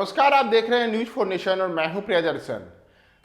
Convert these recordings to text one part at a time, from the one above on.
नमस्कार, आप देख रहे हैं न्यूज फॉर नेशन और मैं हूं प्रियदर्शन।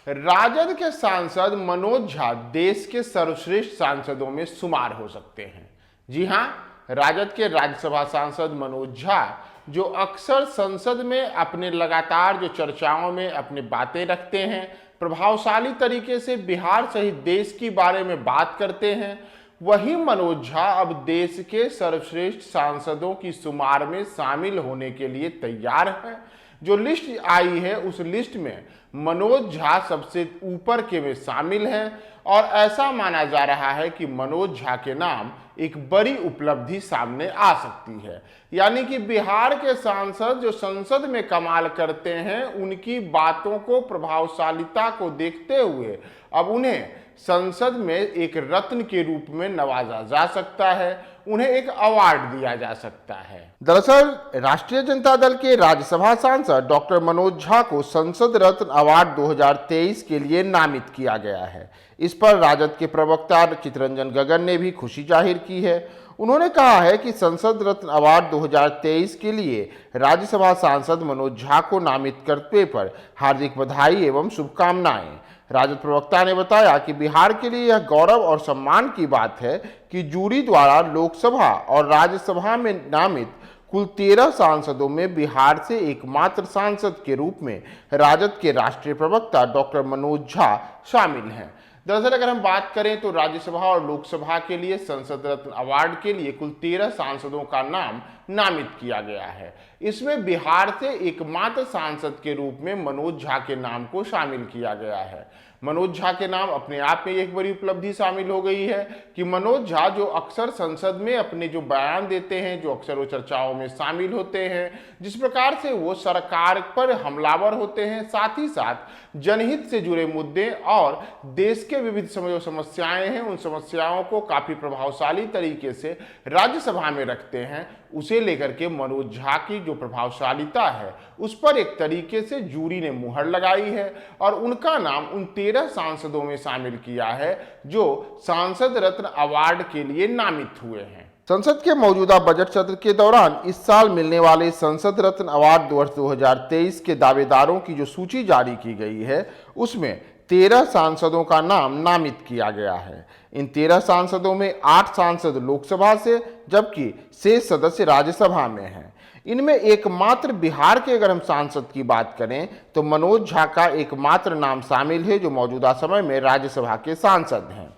राजद के सांसद मनोज झा देश के सर्वश्रेष्ठ सांसदों में शुमार हो सकते हैं। जी हां, राजद के राज्यसभा सांसद मनोज झा जो अक्सर संसद में अपने लगातार जो चर्चाओं में अपनी बातें रखते हैं, प्रभावशाली तरीके से बिहार सहित देश के बारे में बात करते हैं, वही मनोज झा अब देश के सर्वश्रेष्ठ सांसदों की शुमार में शामिल होने के लिए तैयार हैं। जो लिस्ट आई है उस लिस्ट में मनोज झा सबसे ऊपर के में शामिल हैं और ऐसा माना जा रहा है कि मनोज झा के नाम एक बड़ी उपलब्धि सामने आ सकती है। यानी कि बिहार के सांसद जो संसद में कमाल करते हैं, उनकी बातों को, प्रभावशालिता को देखते हुए अब उन्हें संसद में एक रत्न के रूप में नवाजा जा सकता है, उन्हें एक अवार्ड दिया जा सकता है। दरअसल राष्ट्रीय जनता दल के राज्यसभा सांसद डॉक्टर मनोज झा को संसद रत्न अवार्ड 2023 के लिए नामित किया गया है। इस पर राजद के प्रवक्ता चितरंजन गगन ने भी खुशी जाहिर की है। उन्होंने कहा है कि संसद रत्न अवार्ड 2023 के लिए राज्यसभा सांसद मनोज झा को नामित करने पर हार्दिक बधाई एवं शुभकामनाएं। राजद प्रवक्ता ने बताया कि बिहार के लिए यह गौरव और सम्मान की बात है कि जूरी द्वारा लोकसभा और राज्यसभा में नामित कुल 13 सांसदों में बिहार से एकमात्र सांसद के रूप में राजद के राष्ट्रीय प्रवक्ता डॉक्टर मनोज झा शामिल हैं। दरअसल अगर हम बात करें तो राज्यसभा और लोकसभा के लिए संसद रत्न अवार्ड के लिए कुल 13 सांसदों का नाम नामित किया गया है। इसमें बिहार से एकमात्र सांसद के रूप में मनोज झा के नाम को शामिल किया गया है। मनोज झा के नाम अपने आप में एक बड़ी उपलब्धि शामिल हो गई है कि मनोज झा जो अक्सर संसद में अपने जो बयान देते हैं, जो अक्सर वो चर्चाओं में शामिल होते हैं, जिस प्रकार से वो सरकार पर हमलावर होते हैं, साथ ही साथ जनहित से जुड़े मुद्दे और देश के विविध जो समस्याएं हैं, उन समस्याओं को काफी प्रभावशाली तरीके से राज्यसभा में रखते हैं, उसे लेकर के मनोज झा की जो प्रभावशालिता है उस पर एक तरीके से जूरी ने मुहर लगाई है और उनका नाम उन 13 सांसदों में शामिल किया है जो सांसद रत्न अवार्ड के लिए नामित हुए हैं। संसद के मौजूदा बजट सत्र के दौरान इस साल मिलने वाले संसद रत्न अवार्ड वर्ष 2023 के दावेदारों की जो सूची जारी की गई है उसमें 13 सांसदों का नाम नामित किया गया है। इन 13 सांसदों में 8 सांसद लोकसभा से जबकि शेष सदस्य राज्यसभा में हैं। इनमें एकमात्र बिहार के अगर हम सांसद की बात करें तो मनोज झा का एकमात्र नाम शामिल है जो मौजूदा समय में राज्यसभा के सांसद हैं।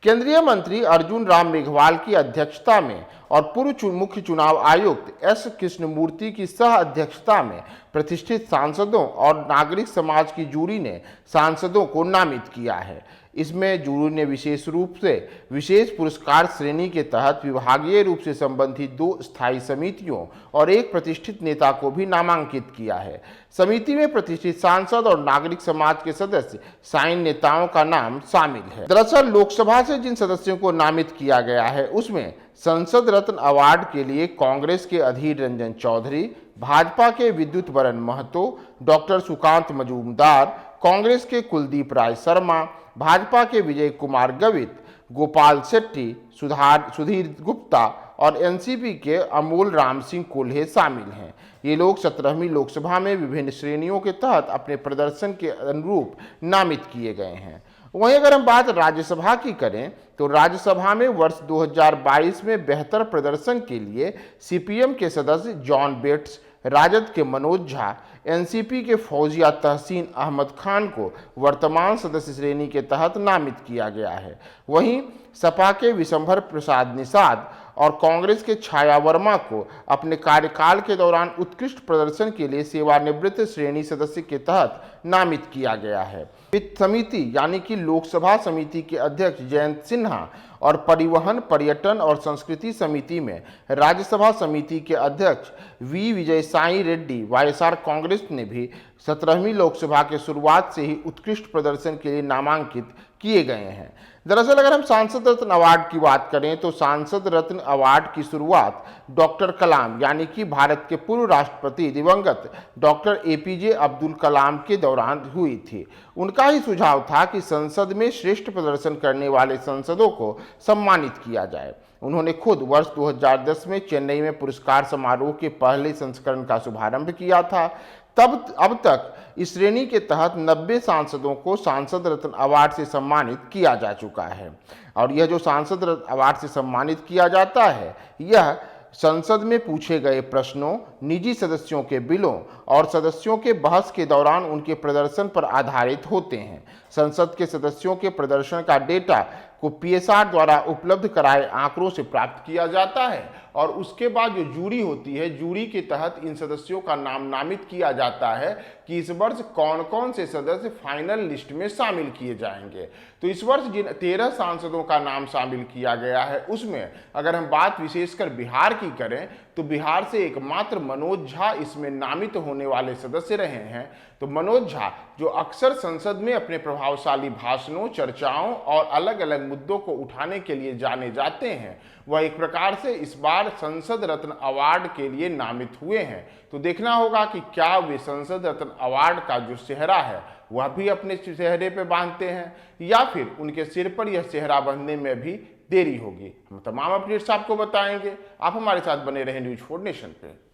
केंद्रीय मंत्री अर्जुन राम मेघवाल की अध्यक्षता में और पूर्व मुख्य चुनाव आयुक्त एस कृष्णमूर्ति की सह अध्यक्षता में प्रतिष्ठित सांसदों और नागरिक समाज की जूरी ने सांसदों को नामित किया है। इसमें जूरी ने विशेष रूप से विशेष पुरस्कार श्रेणी के तहत विभागीय रूप से संबंधित 2 स्थायी समितियों और 1 प्रतिष्ठित नेता को भी नामांकित किया है। समिति में प्रतिष्ठित सांसद और नागरिक समाज के सदस्य साइन नेताओं का नाम शामिल है। दरअसल लोकसभा से जिन सदस्यों को नामित किया गया है उसमें संसद रत्न अवार्ड के लिए कांग्रेस के अधीर रंजन चौधरी, भाजपा के विद्युत वरण महतो, डॉक्टर सुकांत मजूमदार, कांग्रेस के कुलदीप राय शर्मा, भाजपा के विजय कुमार गवित, गोपाल शेट्टी, सुधीर गुप्ता और एनसीपी के अमोल राम सिंह कोल्हे शामिल हैं। ये लोग 17वीं लोकसभा में विभिन्न श्रेणियों के तहत अपने प्रदर्शन के अनुरूप नामित किए गए हैं। वहीं अगर हम बात राज्यसभा की करें तो राज्यसभा में वर्ष 2022 में बेहतर प्रदर्शन के लिए सीपीएम के सदस्य जॉन बेट्स, राजद के मनोज झा, एनसीपी के फौजिया तहसीन अहमद खान को वर्तमान सदस्य श्रेणी के तहत नामित किया गया है। वहीं सपा के विशंभर प्रसाद निषाद और कांग्रेस के छाया वर्मा को अपने कार्यकाल के दौरान उत्कृष्ट प्रदर्शन के लिए सेवानिवृत्त श्रेणी सदस्य के तहत नामित किया गया है। वित्त समिति यानी कि लोकसभा समिति के अध्यक्ष जयंत सिन्हा और परिवहन, पर्यटन और संस्कृति समिति में राज्यसभा समिति के अध्यक्ष वी विजय साई रेड्डी वाईएसआर कांग्रेस ने भी 17वीं लोकसभा के शुरुआत से ही उत्कृष्ट प्रदर्शन के लिए नामांकित किए गए हैं। दरअसल अगर हम सांसद रत्न अवार्ड की बात करें तो सांसद रत्न अवार्ड की शुरुआत डॉक्टर कलाम यानी कि भारत के पूर्व राष्ट्रपति दिवंगत डॉक्टर एपीजे अब्दुल कलाम के दौरान हुई थी। उनका ही सुझाव था कि संसद में श्रेष्ठ प्रदर्शन करने वाले सांसदों को सम्मानित किया जाए। उन्होंने खुद वर्ष 2010 में चेन्नई में पुरस्कार समारोह के पहले संस्करण का शुभारंभ किया था। तब अब तक इस श्रेणी के तहत 90 सांसदों को सांसद रत्न अवार्ड से सम्मानित किया जा चुका है। और यह जो सांसद रत्न अवार्ड से सम्मानित किया जाता है, यह संसद में पूछे गए प्रश्नों, निजी सदस्यों के बिलों और सदस्यों के बहस के दौरान उनके प्रदर्शन पर आधारित होते हैं। संसद के सदस्यों के प्रदर्शन का डेटा को पीएसआर द्वारा उपलब्ध कराए आंकड़ों से प्राप्त किया जाता है और उसके बाद जो जूरी होती है, जूरी के तहत इन सदस्यों का नाम नामित किया जाता है कि इस वर्ष कौन कौन से सदस्य फाइनल लिस्ट में शामिल किए जाएंगे। तो इस वर्ष जिन 13 सांसदों का नाम शामिल किया गया है, उसमें अगर हम बात विशेषकर बिहार की करें तो बिहार से एकमात्र मनोज झा इसमें नामित होने वाले सदस्य रहे हैं। तो मनोज झा जो अक्सर संसद में अपने प्रभावशाली भाषणों, चर्चाओं और अलग अलग मुद्दों को उठाने के लिए जाने जाते हैं, वह एक प्रकार से इस बार संसद रत्न अवार्ड के लिए नामित हुए हैं। तो देखना होगा कि क्या वे संसद रत्न अवार्ड का जो सेहरा है वह भी अपने चेहरे पे बांधते हैं या फिर उनके सिर पर यह सेहरा बांधने में भी देरी होगी। हम तमाम अपडेट्स आपको बताएंगे। आप हमारे साथ बने रहें न्यूज़ 4 नेशन पे।